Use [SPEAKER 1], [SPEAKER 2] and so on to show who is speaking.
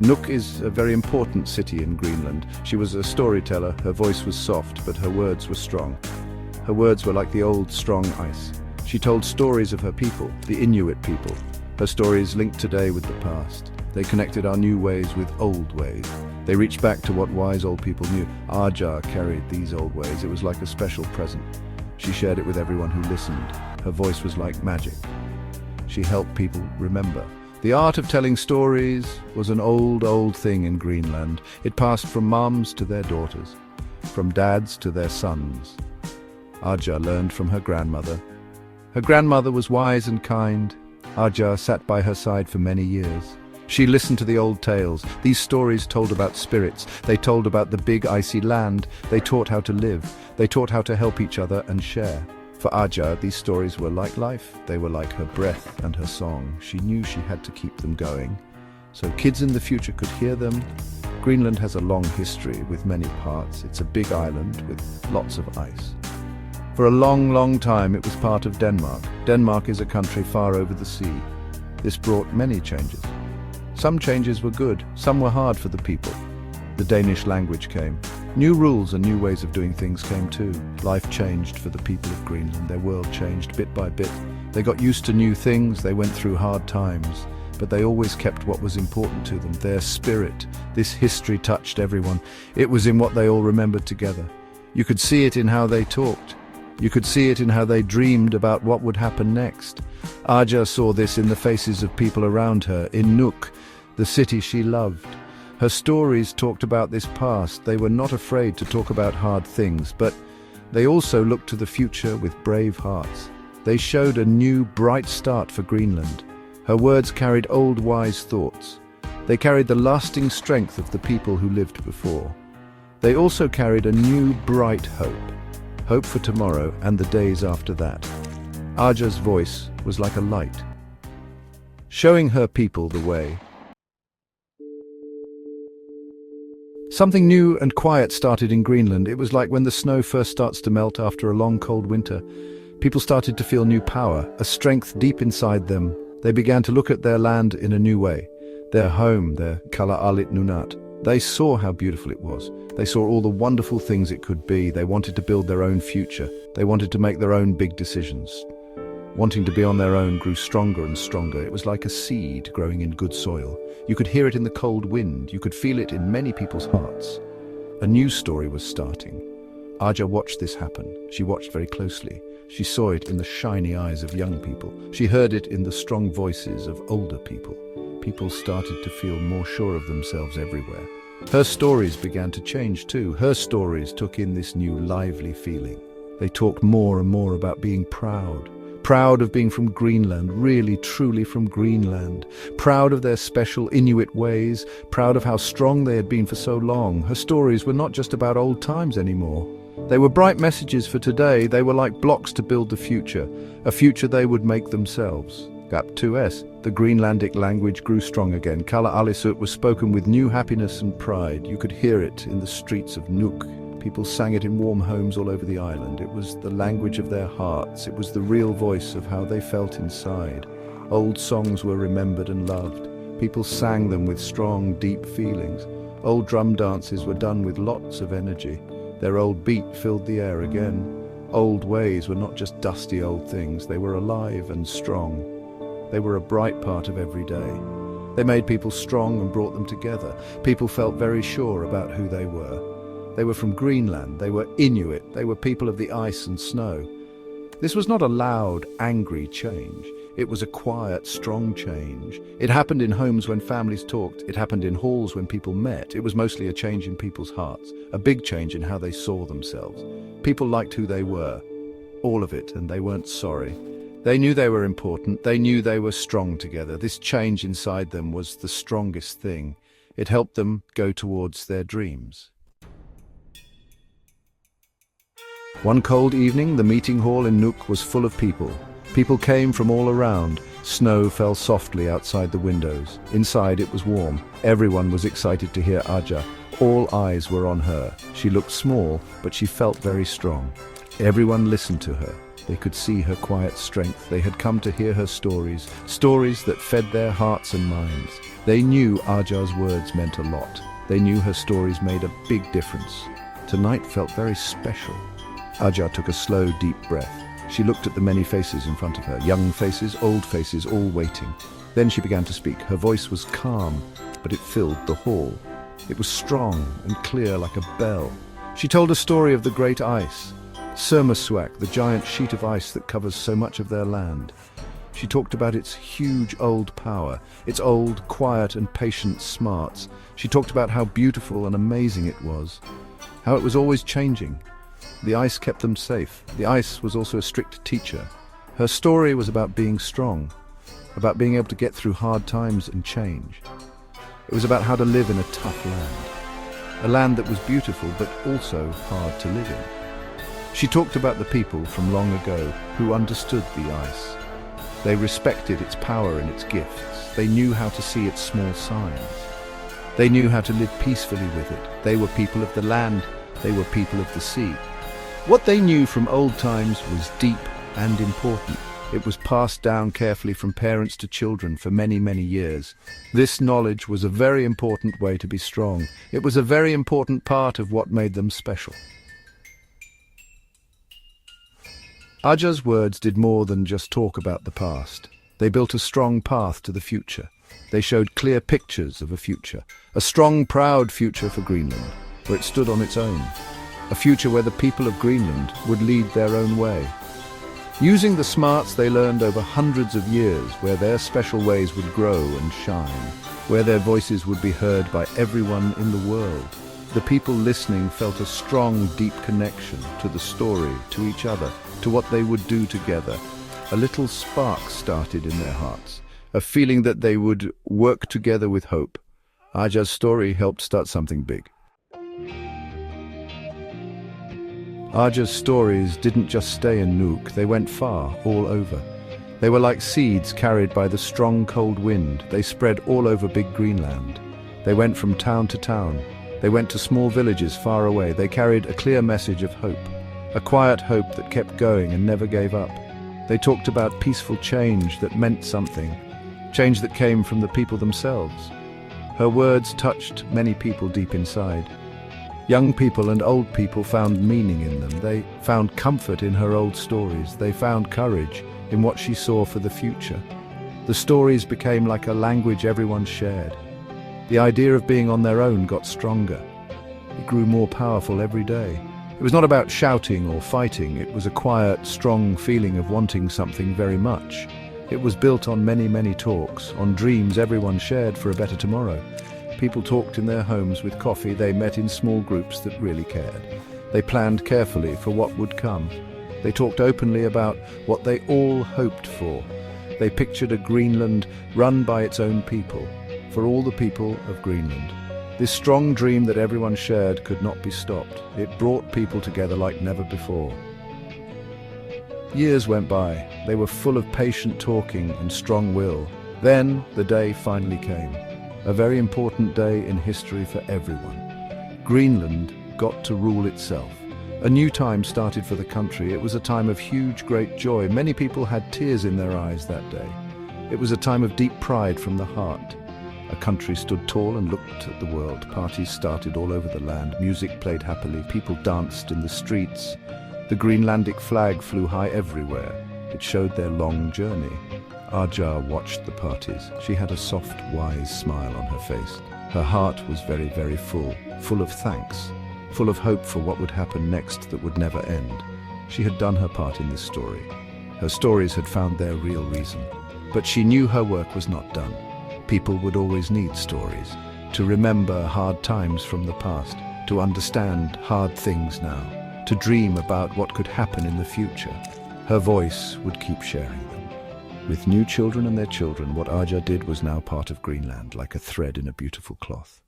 [SPEAKER 1] Nuuk is a very important city in Greenland. She was a storyteller. Her voice was soft, but her words were strong. Her words were like the old, strong ice. She told stories of her people, the Inuit people. Her stories linked today with the past. They connected our new ways with old ways. They reached back to what wise old people knew. Arja carried these old ways. It was like a special present. She shared it with everyone who listened. Her voice was like magic. She helped people remember. The art of telling stories was an old thing in Greenland. It passed from moms to their daughters, from dads to their sons. Arja learned from her grandmother. Her grandmother was wise and kind. Arja sat by her side for many years. She listened to the old tales. These stories told about spirits. They told about the big icy land. They taught how to live. They taught how to help each other and share. For Arja, these stories were like life. They were like her breath and her song. She knew she had to keep them going, so kids in the future could hear them. Greenland has a long history with many parts. It's a big island with lots of ice. For a long time, it was part of Denmark. Denmark is a country far over the sea. This brought many changes. Some changes were good, some were hard for the people. The Danish language came. New rules and new ways of doing things came too. Life changed for the people of Greenland. Their world changed bit by bit. They got used to new things, they went through hard times, but they always kept what was important to them, their spirit. This history touched everyone. It was in what they all remembered together. You could see it in how they talked. You could see it in how they dreamed about what would happen next. Arja saw this in the faces of people around her, in Nuuk, the city she loved. Her stories talked about this past. They were not afraid to talk about hard things, but they also looked to the future with brave hearts. They showed a new, bright start for Greenland. Her words carried old, wise thoughts. They carried the lasting strength of the people who lived before. They also carried a new, bright hope. Hope for tomorrow and the days after that. Arja's voice was like a light, showing her people the way. Something new and quiet started in Greenland. It was like when the snow first starts to melt after a long, cold winter. People started to feel new power, a strength deep inside them. They began to look at their land in a new way. Their home, their Kala-alit Nunat. They saw how beautiful it was. They saw all the wonderful things it could be. They wanted to build their own future. They wanted to make their own big decisions. Wanting to be on their own grew stronger and stronger. It was like a seed growing in good soil. You could hear it in the cold wind. You could feel it in many people's hearts. A new story was starting. Arja watched this happen. She watched very closely. She saw it in the shiny eyes of young people. She heard it in the strong voices of older people. People started to feel more sure of themselves everywhere. Her stories began to change too. Her stories took in this new lively feeling. They talked more and more about being proud. Proud of being from Greenland, really, truly from Greenland. Proud of their special Inuit ways, proud of how strong they had been for so long. Her stories were not just about old times anymore. They were bright messages for today. They were like blocks to build the future, a future they would make themselves. Gap 2S, the Greenlandic language grew strong again. Kala-alisut was spoken with new happiness and pride. You could hear it in the streets of Nuuk. People sang it in warm homes all over the island. It was the language of their hearts. It was the real voice of how they felt inside. Old songs were remembered and loved. People sang them with strong, deep feelings. Old drum dances were done with lots of energy. Their old beat filled the air again. Old ways were not just dusty old things. They were alive and strong. They were a bright part of every day. They made people strong and brought them together. People felt very sure about who they were. They were from Greenland, they were Inuit, they were people of the ice and snow. This was not a loud, angry change. It was a quiet, strong change. It happened in homes when families talked. It happened in halls when people met. It was mostly a change in people's hearts, a big change in how they saw themselves. People liked who they were, all of it, and they weren't sorry. They knew they were important. They knew they were strong together. This change inside them was the strongest thing. It helped them go towards their dreams. One cold evening, the meeting hall in Nuuk was full of people. People came from all around. Snow fell softly outside the windows. Inside it was warm. Everyone was excited to hear Arja. All eyes were on her. She looked small, but she felt very strong. Everyone listened to her. They could see her quiet strength. They had come to hear her stories, stories that fed their hearts and minds. They knew Aja's words meant a lot. They knew her stories made a big difference. Tonight felt very special. Aja took a slow, deep breath. She looked at the many faces in front of her, young faces, old faces, all waiting. Then she began to speak. Her voice was calm, but it filled the hall. It was strong and clear like a bell. She told a story of the great ice, Surmasuak, the giant sheet of ice that covers so much of their land. She talked about its huge old power, its old, quiet and patient smarts. She talked about how beautiful and amazing it was, how it was always changing. The ice kept them safe. The ice was also a strict teacher. Her story was about being strong, about being able to get through hard times and change. It was about how to live in a tough land, a land that was beautiful but also hard to live in. She talked about the people from long ago who understood the ice. They respected its power and its gifts. They knew how to see its small signs. They knew how to live peacefully with it. They were people of the land. They were people of the sea. What they knew from old times was deep and important. It was passed down carefully from parents to children for many, many years. This knowledge was a very important way to be strong. It was a very important part of what made them special. Aja's words did more than just talk about the past. They built a strong path to the future. They showed clear pictures of a future, a strong, proud future for Greenland, where it stood on its own. A future where the people of Greenland would lead their own way. Using the smarts they learned over hundreds of years, where their special ways would grow and shine, where their voices would be heard by everyone in the world. The people listening felt a strong, deep connection to the story, to each other, to what they would do together. A little spark started in their hearts, a feeling that they would work together with hope. Aja's story helped start something big. Aja's stories didn't just stay in Nuuk, they went far, all over. They were like seeds carried by the strong cold wind. They spread all over big Greenland. They went from town to town. They went to small villages far away. They carried a clear message of hope, a quiet hope that kept going and never gave up. They talked about peaceful change that meant something, change that came from the people themselves. Her words touched many people deep inside. Young people and old people found meaning in them. They found comfort in her old stories. They found courage in what she saw for the future. The stories became like a language everyone shared. The idea of being on their own got stronger. It grew more powerful every day. It was not about shouting or fighting. It was a quiet, strong feeling of wanting something very much. It was built on many, many talks, on dreams everyone shared for a better tomorrow. People talked in their homes with coffee. They met in small groups that really cared. They planned carefully for what would come. They talked openly about what they all hoped for. They pictured a Greenland run by its own people, for all the people of Greenland. This strong dream that everyone shared could not be stopped. It brought people together like never before. Years went by. They were full of patient talking and strong will. Then the day finally came. A very important day in history for everyone. Greenland got to rule itself. A new time started for the country. It was a time of huge, great joy. Many people had tears in their eyes that day. It was a time of deep pride from the heart. A country stood tall and looked at the world. Parties started all over the land. Music played happily. People danced in the streets. The Greenlandic flag flew high everywhere. It showed their long journey. Aja watched the parties. She had a soft, wise smile on her face. Her heart was very, very full, full of thanks, full of hope for what would happen next that would never end. She had done her part in this story. Her stories had found their real reason. But she knew her work was not done. People would always need stories, to remember hard times from the past, to understand hard things now, to dream about what could happen in the future. Her voice would keep sharing them. With new children and their children, what Aja did was now part of Greenland, like a thread in a beautiful cloth.